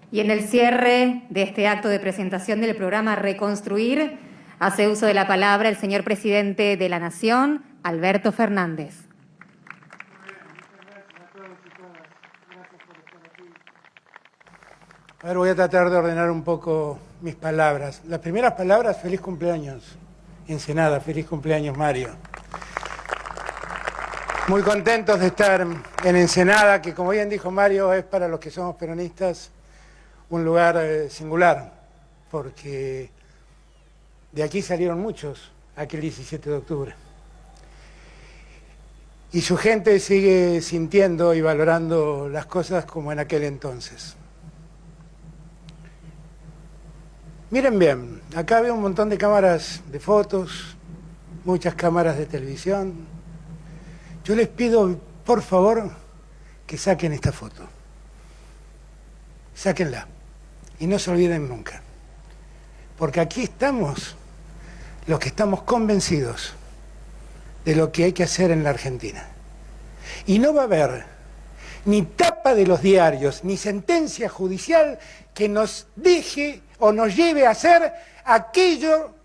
Y en el cierre de este acto de presentación del programa Reconstruir, hace uso de la palabra el señor presidente de la Nación, Alberto Fernández. A ver, voy a tratar de ordenar un poco mis palabras. Las primeras palabras, feliz cumpleaños, Ensenada, feliz cumpleaños, Mario. Muy contentos de estar en Ensenada, que como bien dijo Mario, es para los que somos peronistas un lugar singular, porque de aquí salieron muchos aquel 17 de octubre. Y su gente sigue sintiendo y valorando las cosas como en aquel entonces. Miren bien, acá veo un montón de cámaras de fotos, muchas cámaras de televisión. Yo les pido, por favor, que saquen esta foto. Sáquenla. Y no se olviden nunca. Porque aquí estamos los que estamos convencidos de lo que hay que hacer en la Argentina. Y no va a haber ni tapa de los diarios, ni sentencia judicial que nos deje o nos lleve a hacer aquello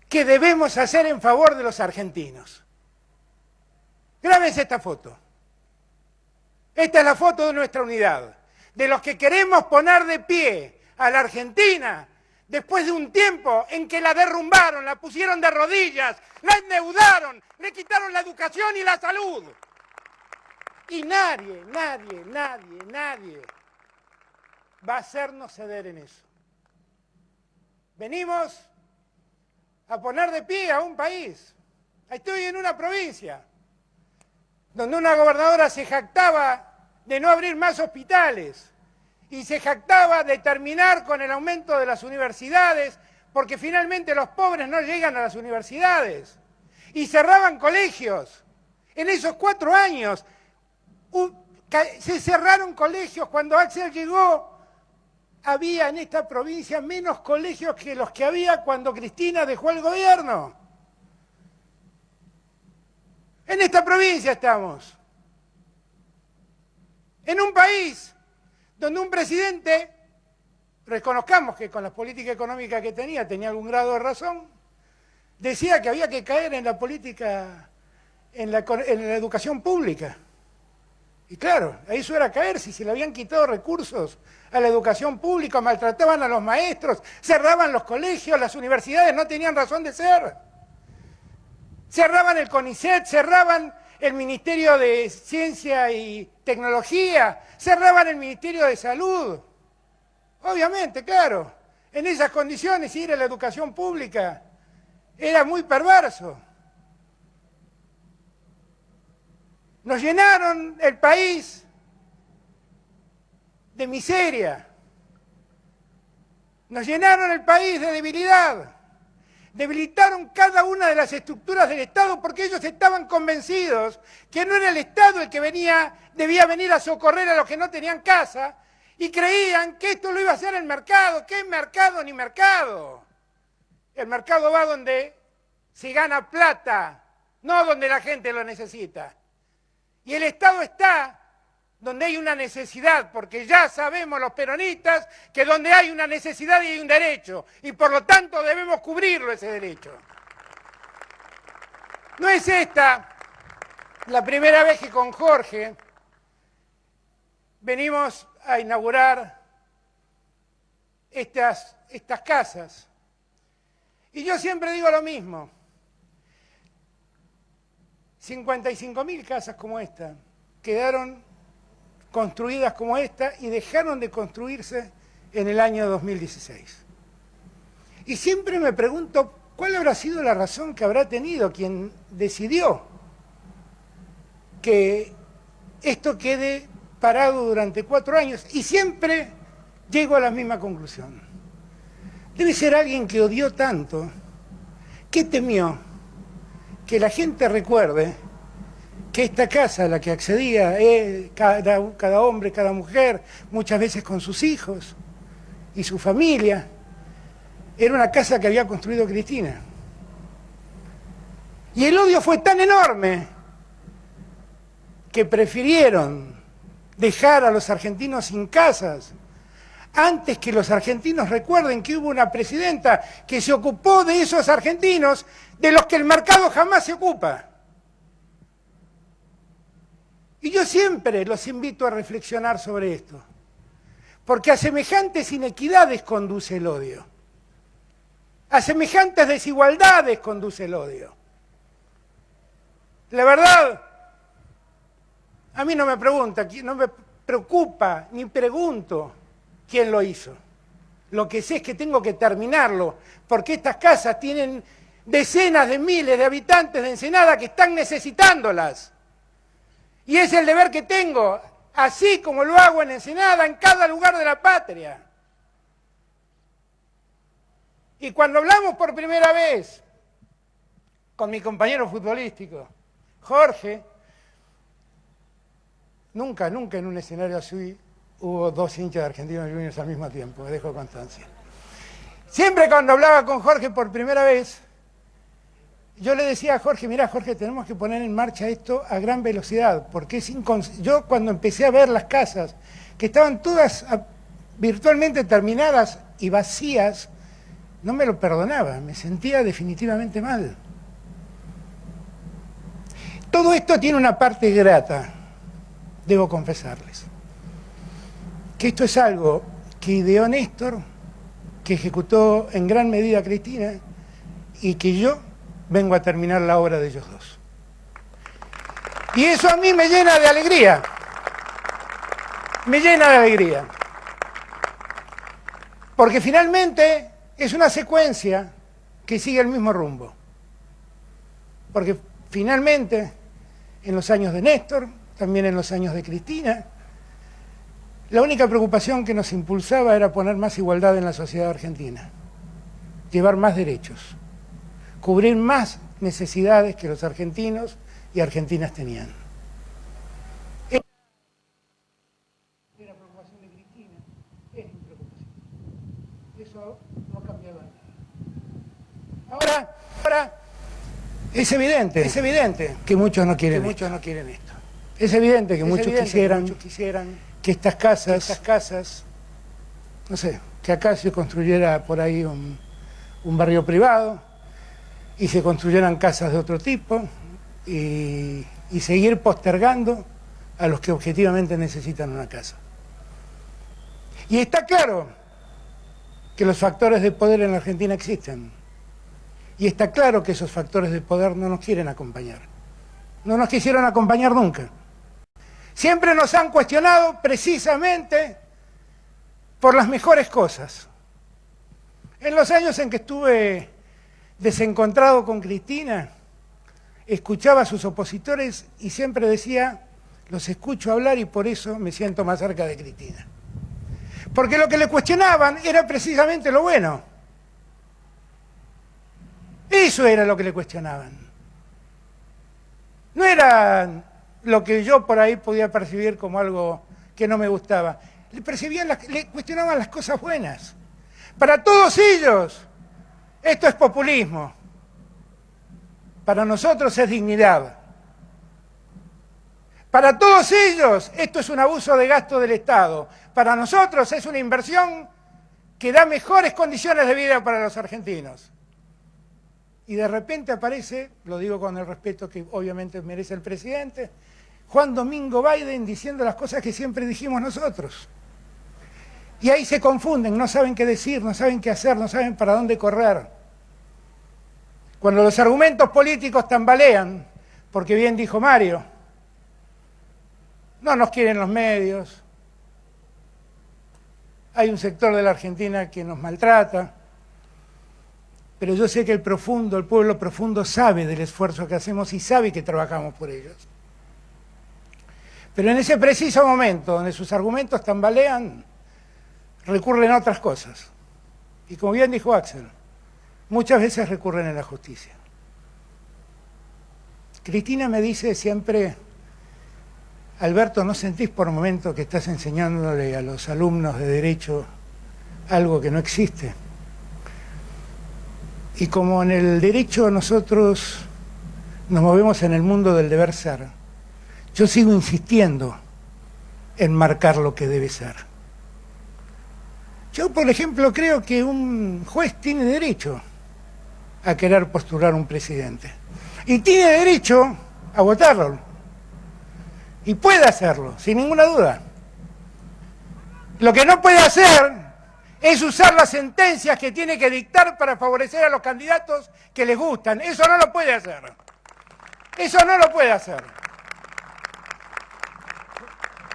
que debemos hacer en favor de los argentinos. Grábense esta foto. Esta es la foto de nuestra unidad, de los que queremos poner de pie a la Argentina después de un tiempo en que la derrumbaron, la pusieron de rodillas, la endeudaron, le quitaron la educación y la salud. Y nadie va a hacernos ceder en eso. Venimos a poner de pie a un país. Estoy en una provincia donde una gobernadora se jactaba de no abrir más hospitales y se jactaba de terminar con el aumento de las universidades porque finalmente los pobres no llegan a las universidades y cerraban colegios. En esos 4 años se cerraron colegios. Cuando Axel llegó había en esta provincia menos colegios que los que había cuando Cristina dejó el gobierno. En esta provincia estamos. En un país donde un presidente, reconozcamos que con la política económica que tenía algún grado de razón, decía que había que caer en la política, en la educación pública. Y claro, eso era caer si se le habían quitado recursos a la educación pública, maltrataban a los maestros, cerraban los colegios, las universidades no tenían razón de ser. Cerraban el CONICET, cerraban el Ministerio de Ciencia y Tecnología, cerraban el Ministerio de Salud. Obviamente, claro, en esas condiciones ir a la educación pública era muy perverso. Nos llenaron el país de miseria, nos llenaron el país de debilidad, debilitaron cada una de las estructuras del Estado porque ellos estaban convencidos que no era el Estado el que debía venir a socorrer a los que no tenían casa y creían que esto lo iba a hacer el mercado. ¿Qué mercado ni mercado? El mercado va donde se gana plata, no donde la gente lo necesita. Y el Estado está donde hay una necesidad, porque ya sabemos los peronistas que donde hay una necesidad hay un derecho, y por lo tanto debemos cubrirlo ese derecho. No es esta la primera vez que con Jorge venimos a inaugurar estas casas. Y yo siempre digo lo mismo. 55.000 casas como esta quedaron construidas como esta y dejaron de construirse en el año 2016. Y siempre me pregunto cuál habrá sido la razón que habrá tenido quien decidió que esto quede parado durante 4 años. Y siempre llego a la misma conclusión. Debe ser alguien que odió tanto, que temió que la gente recuerde que esta casa a la que accedía cada hombre, cada mujer, muchas veces con sus hijos y su familia, era una casa que había construido Cristina. Y el odio fue tan enorme que prefirieron dejar a los argentinos sin casas antes que los argentinos recuerden que hubo una presidenta que se ocupó de esos argentinos de los que el mercado jamás se ocupa. Y yo siempre los invito a reflexionar sobre esto, porque a semejantes inequidades conduce el odio, a semejantes desigualdades conduce el odio. La verdad, a mí no me preocupa, ni pregunto quién lo hizo. Lo que sé es que tengo que terminarlo, porque estas casas tienen decenas de miles de habitantes de Ensenada que están necesitándolas. Y es el deber que tengo, así como lo hago en Ensenada, en cada lugar de la patria. Y cuando hablamos por primera vez con mi compañero futbolístico, Jorge, nunca en un escenario así hubo dos hinchas de Argentinos Juniors al mismo tiempo, me dejo constancia. Siempre cuando hablaba con Jorge por primera vez, yo le decía a Jorge, mirá Jorge, tenemos que poner en marcha esto a gran velocidad, porque yo cuando empecé a ver las casas, que estaban todas virtualmente terminadas y vacías, no me lo perdonaba, me sentía definitivamente mal. Todo esto tiene una parte grata, debo confesarles, que esto es algo que ideó Néstor, que ejecutó en gran medida Cristina, y que yo vengo a terminar la obra de ellos dos. Y eso a mí me llena de alegría. Me llena de alegría. Porque finalmente es una secuencia que sigue el mismo rumbo. Porque finalmente, en los años de Néstor, también en los años de Cristina, la única preocupación que nos impulsaba era poner más igualdad en la sociedad argentina, llevar más derechos, cubrir más necesidades que los argentinos y argentinas tenían. Era preocupación de Cristina, es mi preocupación. Eso no cambiaba nada. Ahora es evidente que muchos no quieren esto. Es evidente que muchos quisieran que estas casas, no sé, que acá se construyera por ahí un barrio privado, y se construyeran casas de otro tipo y seguir postergando a los que objetivamente necesitan una casa. Y está claro que los factores de poder en la Argentina existen. Y está claro que esos factores de poder no nos quieren acompañar. No nos quisieron acompañar nunca. Siempre nos han cuestionado precisamente por las mejores cosas. En los años en que estuve desencontrado con Cristina, escuchaba a sus opositores y siempre decía, los escucho hablar y por eso me siento más cerca de Cristina. Porque lo que le cuestionaban era precisamente lo bueno. Eso era lo que le cuestionaban. No era lo que yo por ahí podía percibir como algo que no me gustaba. Le cuestionaban las cosas buenas. Para todos ellos, esto es populismo. Para nosotros es dignidad. Para todos ellos, esto es un abuso de gasto del Estado. Para nosotros es una inversión que da mejores condiciones de vida para los argentinos. Y de repente aparece, lo digo con el respeto que obviamente merece el presidente, Juan Domingo Biden diciendo las cosas que siempre dijimos nosotros. Y ahí se confunden, no saben qué decir, no saben qué hacer, no saben para dónde correr. Cuando los argumentos políticos tambalean, porque bien dijo Mario, no nos quieren los medios, hay un sector de la Argentina que nos maltrata, pero yo sé que el pueblo profundo sabe del esfuerzo que hacemos y sabe que trabajamos por ellos. Pero en ese preciso momento, donde sus argumentos tambalean, recurren a otras cosas. Y como bien dijo Axel, muchas veces recurren a la justicia. Cristina me dice siempre, Alberto, ¿no sentís por un momento que estás enseñándole a los alumnos de Derecho algo que no existe? Y como en el derecho nosotros nos movemos en el mundo del deber ser, yo sigo insistiendo en marcar lo que debe ser. Yo, por ejemplo, creo que un juez tiene derecho a querer postular un presidente. Y tiene derecho a votarlo. Y puede hacerlo, sin ninguna duda. Lo que no puede hacer es usar las sentencias que tiene que dictar para favorecer a los candidatos que les gustan. Eso no lo puede hacer. Eso no lo puede hacer.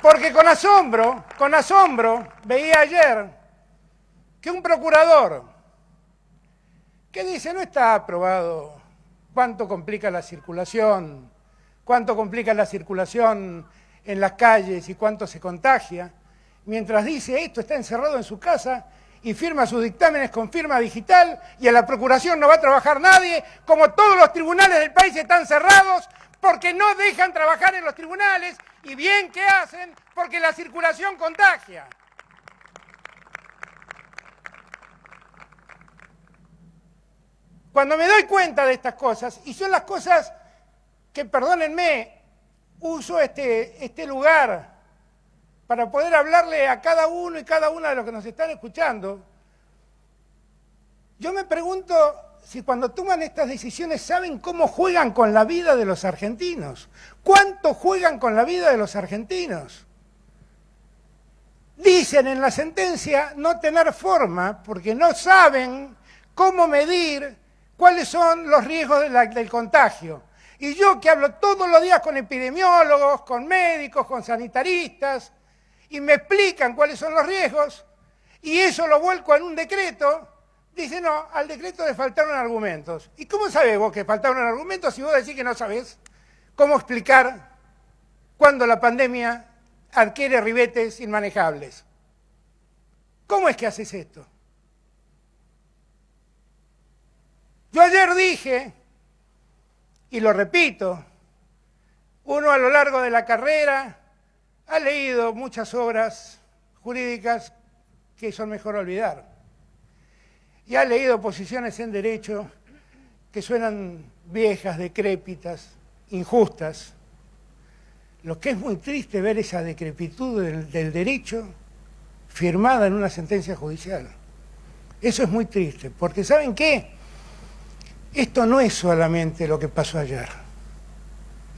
Porque con asombro, veía ayer que un procurador que dice no está aprobado cuánto complica la circulación en las calles y cuánto se contagia, mientras dice esto está encerrado en su casa y firma sus dictámenes con firma digital y a la procuración no va a trabajar nadie, como todos los tribunales del país están cerrados porque no dejan trabajar en los tribunales y bien que hacen porque la circulación contagia. Cuando me doy cuenta de estas cosas, y son las cosas que, perdónenme, uso este lugar para poder hablarle a cada uno y cada una de los que nos están escuchando, yo me pregunto si cuando toman estas decisiones saben cómo juegan con la vida de los argentinos. ¿Cuánto juegan con la vida de los argentinos? Dicen en la sentencia no tener forma porque no saben cómo medir cuáles son los riesgos del contagio. Y yo que hablo todos los días con epidemiólogos, con médicos, con sanitaristas, y me explican cuáles son los riesgos, y eso lo vuelco en un decreto, dice no, al decreto le faltaron argumentos. ¿Y cómo sabés vos que faltaron argumentos si vos decís que no sabés cómo explicar cuando la pandemia adquiere ribetes inmanejables? ¿Cómo es que haces esto? Yo ayer dije, y lo repito, uno a lo largo de la carrera ha leído muchas obras jurídicas que son mejor olvidar. Y ha leído posiciones en derecho que suenan viejas, decrépitas, injustas. Lo que es muy triste ver esa decrepitud del derecho firmada en una sentencia judicial. Eso es muy triste, porque ¿saben qué? Esto no es solamente lo que pasó ayer.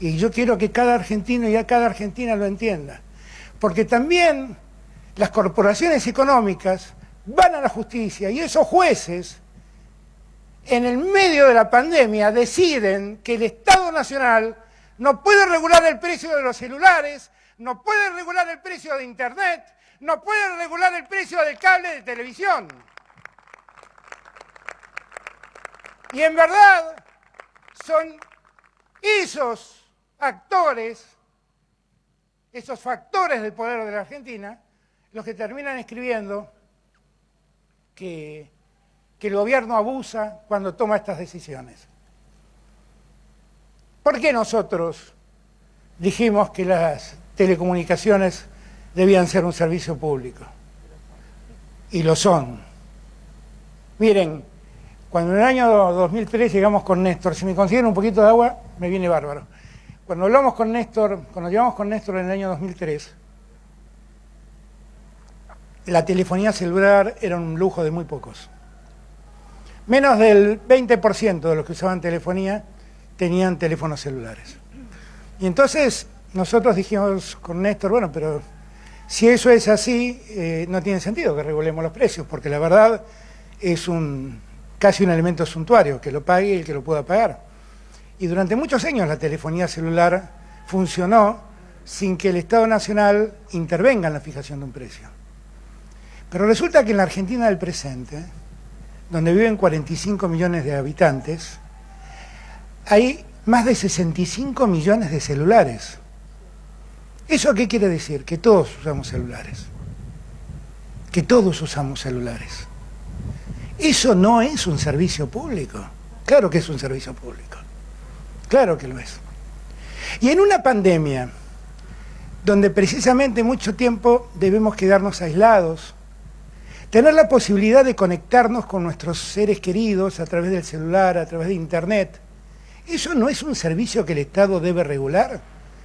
Y yo quiero que cada argentino y a cada argentina lo entienda. Porque también las corporaciones económicas van a la justicia y esos jueces, en el medio de la pandemia, deciden que el Estado Nacional no puede regular el precio de los celulares, no puede regular el precio de Internet, no puede regular el precio del cable de televisión. Y en verdad son esos actores, esos factores del poder de la Argentina, los que terminan escribiendo que el gobierno abusa cuando toma estas decisiones. ¿Por qué nosotros dijimos que las telecomunicaciones debían ser un servicio público? Y lo son. Miren, cuando en el año 2003 llegamos con Néstor, si me consiguen un poquito de agua, me viene bárbaro. Cuando llegamos con Néstor en el año 2003, la telefonía celular era un lujo de muy pocos. Menos del 20% de los que usaban telefonía tenían teléfonos celulares. Y entonces nosotros dijimos con Néstor, bueno, pero si eso es así, no tiene sentido que regulemos los precios, porque la verdad es casi un elemento suntuario, que lo pague el que lo pueda pagar. Y durante muchos años la telefonía celular funcionó sin que el Estado Nacional intervenga en la fijación de un precio. Pero resulta que en la Argentina del presente, donde viven 45 millones de habitantes, hay más de 65 millones de celulares. ¿Eso qué quiere decir? Que todos usamos celulares. Que todos usamos celulares. Eso no es un servicio público. Claro que es un servicio público. Claro que lo es. Y en una pandemia, donde precisamente mucho tiempo debemos quedarnos aislados, tener la posibilidad de conectarnos con nuestros seres queridos a través del celular, a través de Internet, ¿eso no es un servicio que el Estado debe regular?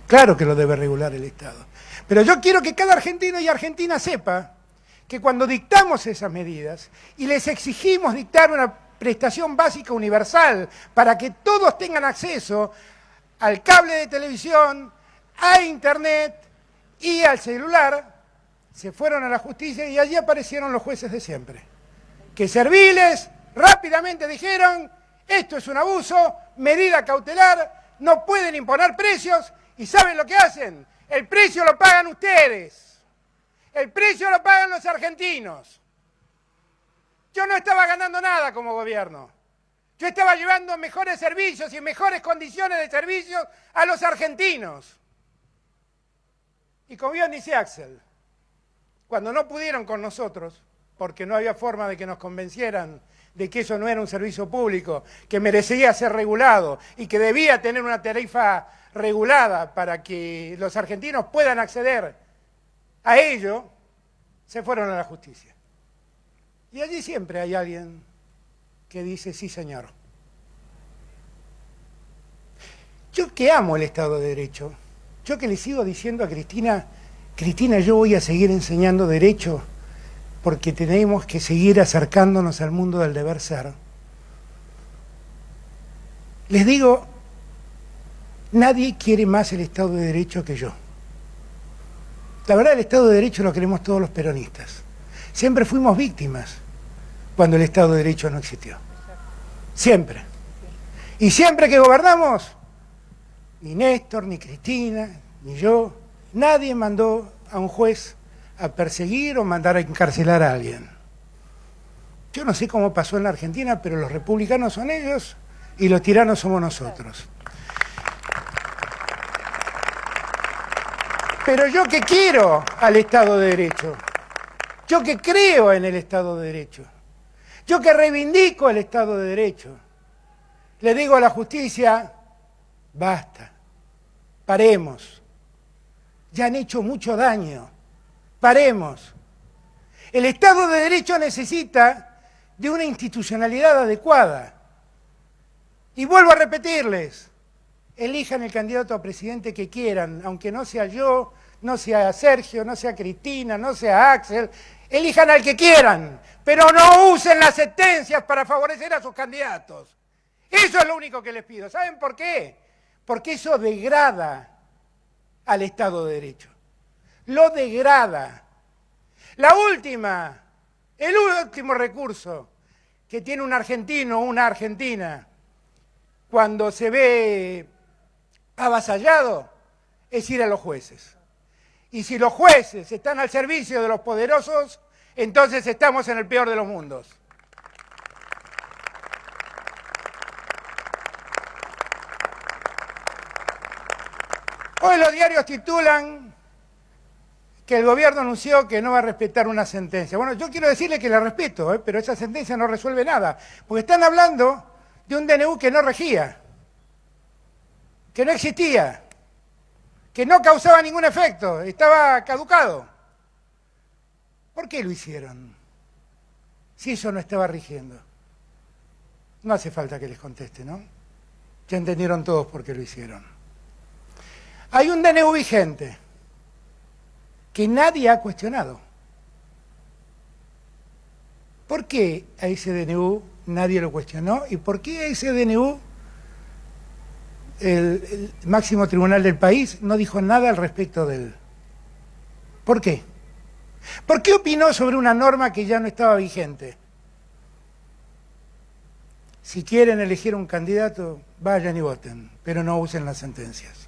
Claro que lo debe regular el Estado. Pero yo quiero que cada argentino y argentina sepa que cuando dictamos esas medidas y les exigimos dictar una prestación básica universal para que todos tengan acceso al cable de televisión, a internet y al celular, se fueron a la justicia y allí aparecieron los jueces de siempre, que serviles rápidamente dijeron: esto es un abuso, medida cautelar, no pueden imponer precios. ¿Y saben lo que hacen? El precio lo pagan ustedes, el precio lo pagan los argentinos. Yo no estaba ganando nada como gobierno, yo estaba llevando mejores servicios y mejores condiciones de servicios a los argentinos. Y como bien dice Axel, cuando no pudieron con nosotros, porque no había forma de que nos convencieran de que eso no era un servicio público, que merecía ser regulado y que debía tener una tarifa regulada para que los argentinos puedan acceder a ello, se fueron a la justicia. Y allí siempre hay alguien que dice: sí, señor. Yo que amo el Estado de Derecho, yo que le sigo diciendo a Cristina, Cristina, yo voy a seguir enseñando derecho porque tenemos que seguir acercándonos al mundo del deber ser. Les digo, nadie quiere más el Estado de Derecho que yo. La verdad, el Estado de Derecho lo queremos todos los peronistas. Siempre fuimos víctimas cuando el Estado de Derecho no existió. Siempre. Y siempre que gobernamos, ni Néstor, ni Cristina, ni yo, nadie mandó a un juez a perseguir o mandar a encarcelar a alguien. Yo no sé cómo pasó en la Argentina, pero los republicanos son ellos y los tiranos somos nosotros. Pero yo que quiero al Estado de Derecho, yo que creo en el Estado de Derecho, yo que reivindico el Estado de Derecho, le digo a la justicia: basta, paremos, ya han hecho mucho daño, paremos. El Estado de Derecho necesita de una institucionalidad adecuada. Y vuelvo a repetirles, elijan el candidato a presidente que quieran, aunque no sea yo, no sea Sergio, no sea Cristina, no sea Axel, elijan al que quieran, pero no usen las sentencias para favorecer a sus candidatos. Eso es lo único que les pido. ¿Saben por qué? Porque eso degrada al Estado de Derecho. Lo degrada. El último recurso que tiene un argentino o una argentina cuando se ve avasallado es ir a los jueces. Y si los jueces están al servicio de los poderosos, entonces estamos en el peor de los mundos. Hoy los diarios titulan que el gobierno anunció que no va a respetar una sentencia. Bueno, yo quiero decirle que la respeto, pero esa sentencia no resuelve nada, porque están hablando de un DNU que no regía, que no existía, que no causaba ningún efecto, estaba caducado. ¿Por qué lo hicieron? Si eso no estaba rigiendo. No hace falta que les conteste, ¿no? Ya entendieron todos por qué lo hicieron. Hay un DNU vigente que nadie ha cuestionado. ¿Por qué a ese DNU nadie lo cuestionó? ¿Y por qué a ese DNU el máximo tribunal del país no dijo nada al respecto de él? ¿Por qué? ¿Por qué opinó sobre una norma que ya no estaba vigente? Si quieren elegir un candidato, vayan y voten, pero no usen las sentencias.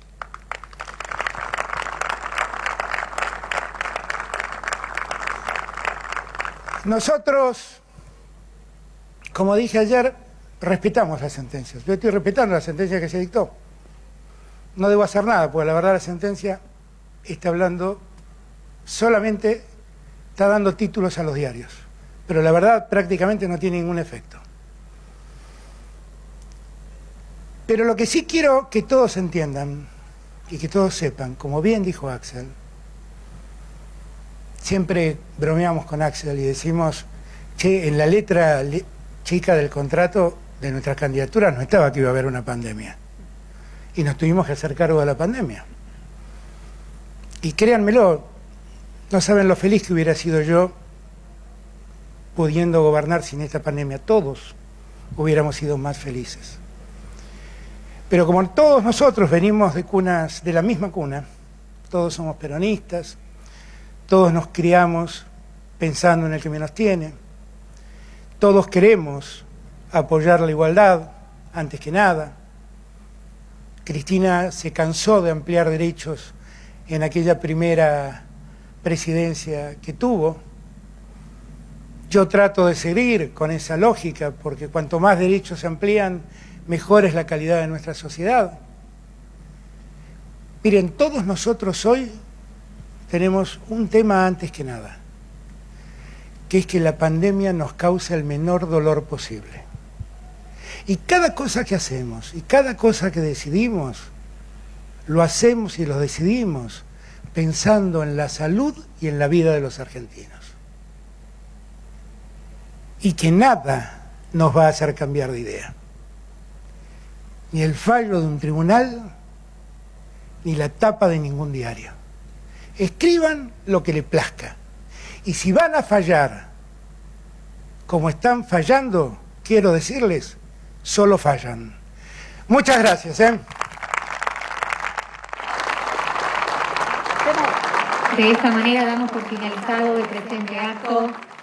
Nosotros, como dije ayer, respetamos las sentencias. Yo estoy respetando la sentencia que se dictó. No debo hacer nada, porque la verdad la sentencia está hablando solamente, está dando títulos a los diarios. Pero la verdad prácticamente no tiene ningún efecto. Pero lo que sí quiero que todos entiendan y que todos sepan, como bien dijo Axel, siempre bromeamos con Axel y decimos, che, en la letra chica del contrato de nuestras candidaturas no estaba que iba a haber una pandemia. Y nos tuvimos que hacer cargo de la pandemia. Y créanmelo, no saben lo feliz que hubiera sido yo pudiendo gobernar sin esta pandemia, todos hubiéramos sido más felices. Pero como todos nosotros venimos de la misma cuna, todos somos peronistas, todos nos criamos pensando en el que menos tiene, todos queremos apoyar la igualdad antes que nada. Cristina se cansó de ampliar derechos en aquella primera presidencia que tuvo. Yo trato de seguir con esa lógica, porque cuanto más derechos se amplían, mejor es la calidad de nuestra sociedad. Miren, todos nosotros hoy tenemos un tema antes que nada, que es que la pandemia nos causa el menor dolor posible. Y cada cosa que hacemos y cada cosa que decidimos, lo hacemos y lo decidimos pensando en la salud y en la vida de los argentinos. Y que nada nos va a hacer cambiar de idea. Ni el fallo de un tribunal, ni la tapa de ningún diario. Escriban lo que les plazca. Y si van a fallar como están fallando, quiero decirles, solo fallan. Muchas gracias. De esta manera damos por finalizado el presente acto.